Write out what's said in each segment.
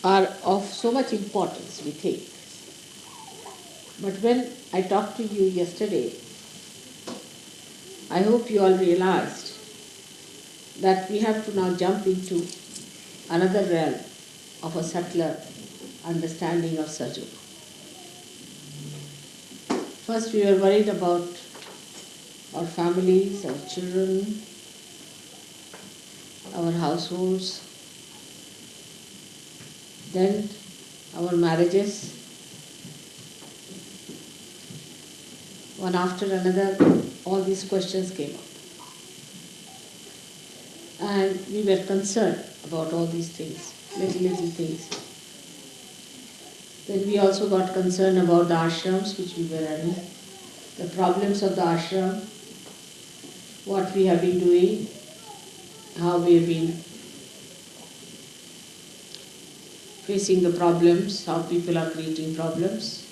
are of so much importance, we think. But when I talked to you yesterday, I hope you all realized that we have to now jump into another realm of a subtler understanding of Sajo. First we were worried about our families, our children, our households, then our marriages. One after another, all these questions came up. And we were concerned about all these things, little things. Then we also got concerned about the ashrams which we were running, the problems of the ashram, what we have been doing, how we have been facing the problems, how people are creating problems.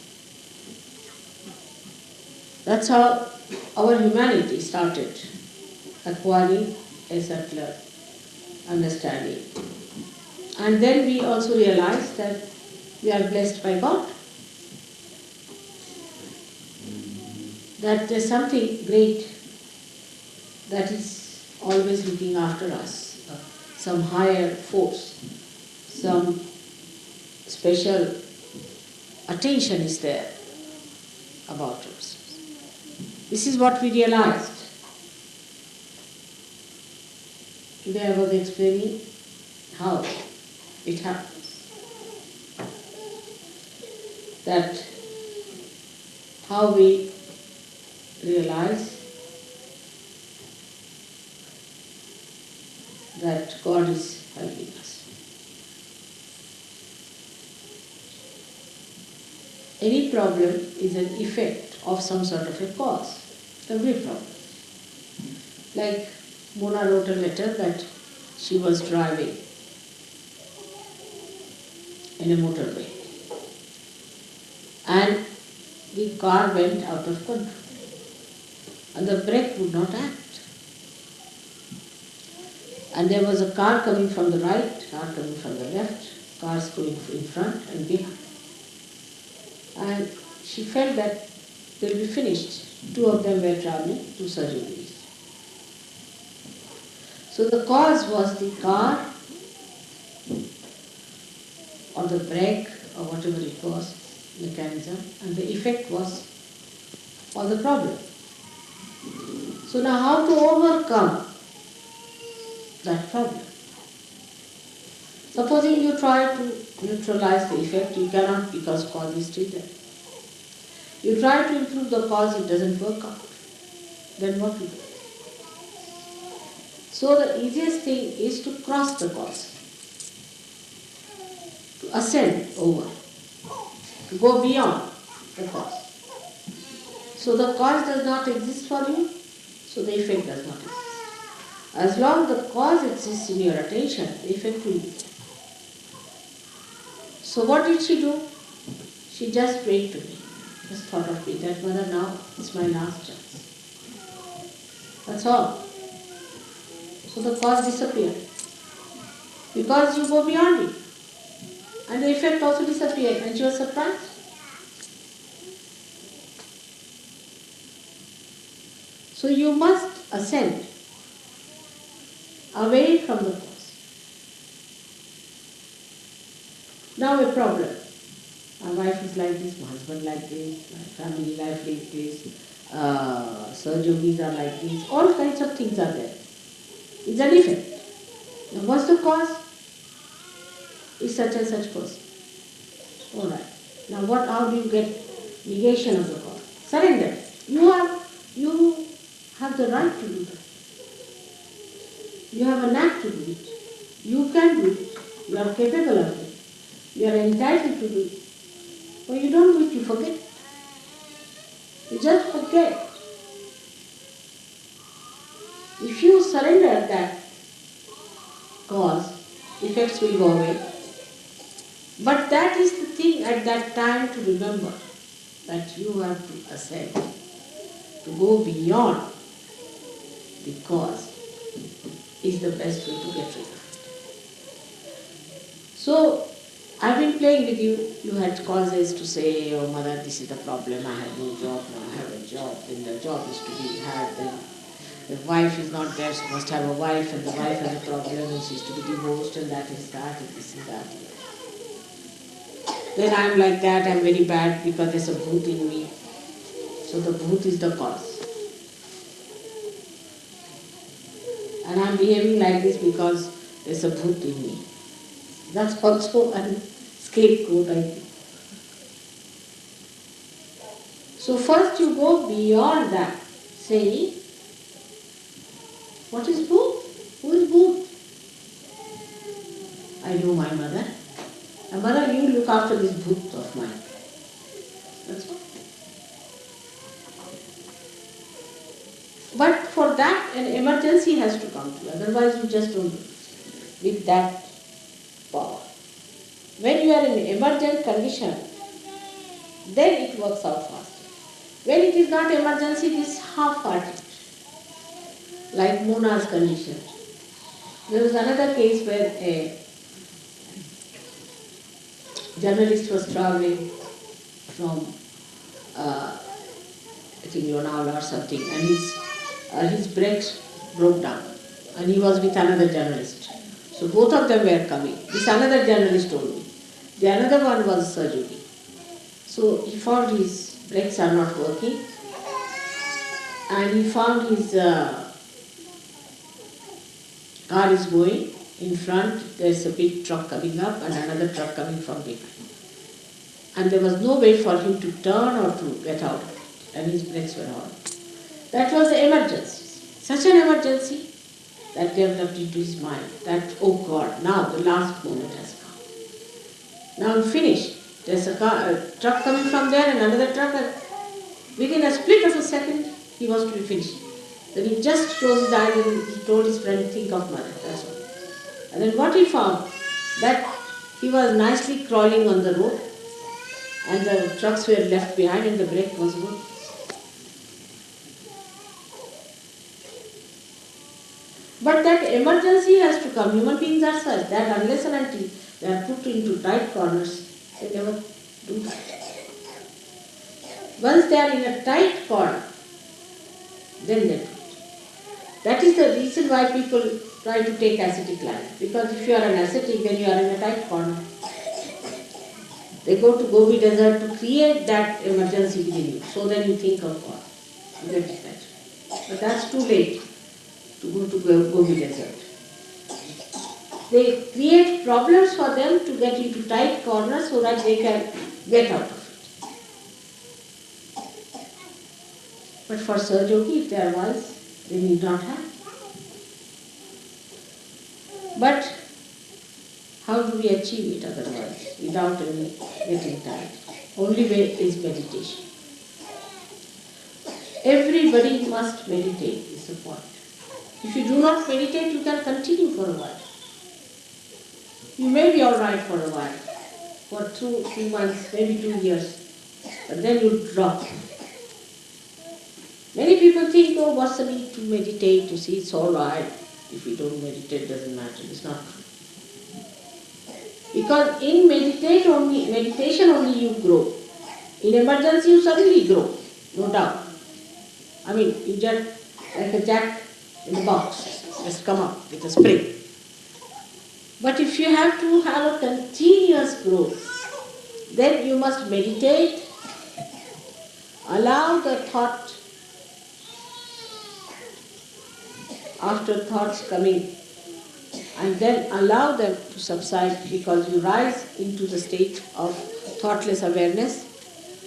That's how our humanity started acquiring a subtler understanding. And then we also realized that we are blessed by God, that there's something great that is always looking after us, some higher force, some special attention is there about us. This is what we realized. Today I was explaining how it happens. That how we realize that God is helping us. Any problem is an effect of some sort of a cause. Every problem. Like Mona wrote a letter that she was driving in a motorway and the car went out of control and the brake would not act. And there was a car coming from the right, car coming from the left, cars going in front and behind. And she felt that they'll be finished. Two of them were traveling to surgeries. So the cause was the car or the brake or whatever it was, mechanism, and the effect was all the problem. So now how to overcome that problem? Supposing you try to neutralize the effect, you cannot because cause is still there. You try to improve the cause, it doesn't work out. Then what we do? So the easiest thing is to cross the cause, to ascend over, to go beyond the cause. So the cause does not exist for you, so the effect does not exist. As long as the cause exists in your attention, the effect will be there. So what did she do? She just prayed to me, just thought of me, that Mother, now it's my last chance. That's all. So the cause disappeared. Because you go beyond it. And the effect also disappeared, and she was surprised. So you must ascend away from the cause. Now a problem. My wife is like this, my husband like this, my family life like this, surgeries are like this, all kinds of things are there. It's an effect. Now what's the cause? Is such and such person. Alright. Now how do you get negation of the cause? Surrender. You have the right to do that. You have a knack to do it. You can do it. You are capable of it. You are entitled to do it. When you don't do it, you forget. You just forget. If you surrender that cause, effects will go away. But that is the thing at that time to remember, that you have to ascend, to go beyond the cause is the best way to get rid of it. So, I've been playing with you. You had causes to say, oh mother, this is the problem, I have no job, now I have a job, then the job is to be had, then the wife is not there, she must have a wife, and the wife has a problem, and she's to be divorced, and that is that, and this and that. Then I'm like that, I'm very bad because there's a bhoot in me. So the bhoot is the cause. And I'm behaving like this because there's a bhoot in me. That's also a scapegoat, I think. So first you go beyond that, saying, what is bhoot? Who is bhoot? I know my mother. And mother, you look after this bhoot of mine. That's all. But for that, an emergency has to come to you. Otherwise, you just don't do it with that power. When you are in an emergent condition, then it works out faster. When it is not emergency, it is half-hearted. Like Mona's condition. There was another case where a journalist was traveling from, I think Lonavala or something, and his brakes broke down, and he was with another journalist. So both of them were coming. This another journalist told me. The another one was surgery. So he found his brakes are not working, and he found his car is going. In front there is a big truck coming up and another truck coming from behind. And there was no way for him to turn or to get out of it, and his brakes were on. That was the emergency. Such an emergency that developed into his mind that, oh God, now the last moment has come. Now I'm finished. There's a truck coming from there and another truck, and within a split of a second he was to be finished. Then he just closed his eyes and he told his friend, think of mother, that's all. And then what he found, that he was nicely crawling on the road and the trucks were left behind and the brake was good. But that emergency has to come. Human beings are such that unless and until they are put into tight corners, they never do that. Once they are in a tight corner, then they do it. That is the reason why people try to take ascetic life. Because if you are an ascetic, then you are in a tight corner. They go to Gobi desert to create that emergency within you. So then you think of God. You get detached. But that's too late to go to Gobi desert. They create problems for them to get into tight corners so that they can get out of it. But for Sahajogi, if they are wise, they need not have. But how do we achieve it otherwise, without any getting tired? Only way is meditation. Everybody must meditate, is the point. If you do not meditate, you can continue for a while. You may be all right for a while, for 2 months, maybe 2 years, but then you drop. Many people think, oh, what's the need to meditate? You see, it's all right. If you don't meditate, it doesn't matter. It's not true. Because in meditation only you grow. In emergency you suddenly grow, no doubt. I mean, you just, like a jack in the box, just come up with a spring. But if you have to have a continuous growth, then you must meditate, allow the thought, after thoughts coming, and then allow them to subside, because you rise into the state of thoughtless awareness,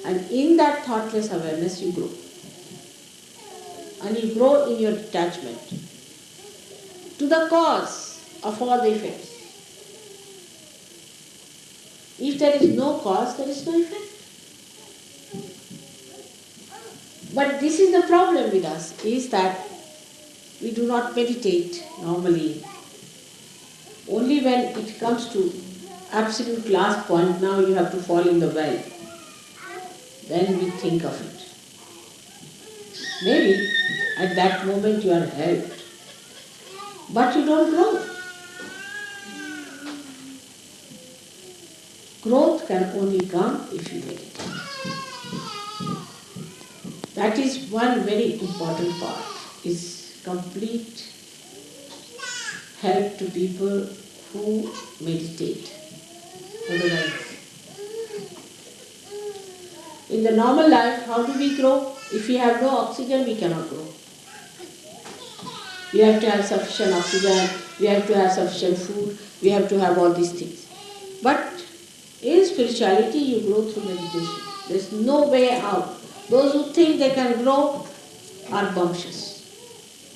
and in that thoughtless awareness you grow. And you grow in your detachment to the cause of all the effects. If there is no cause, there is no effect. But this is the problem with us, is that we do not meditate normally. Only when it comes to absolute last point, now you have to fall in the well, then we think of it. Maybe at that moment you are helped, but you don't grow. Growth can only come if you meditate. That is one very important part, is complete help to people who meditate. Otherwise, in the normal life, how do we grow? If we have no oxygen, we cannot grow. We have to have sufficient oxygen, we have to have sufficient food, we have to have all these things. But in spirituality, you grow through meditation. There is no way out. Those who think they can grow are bumptious.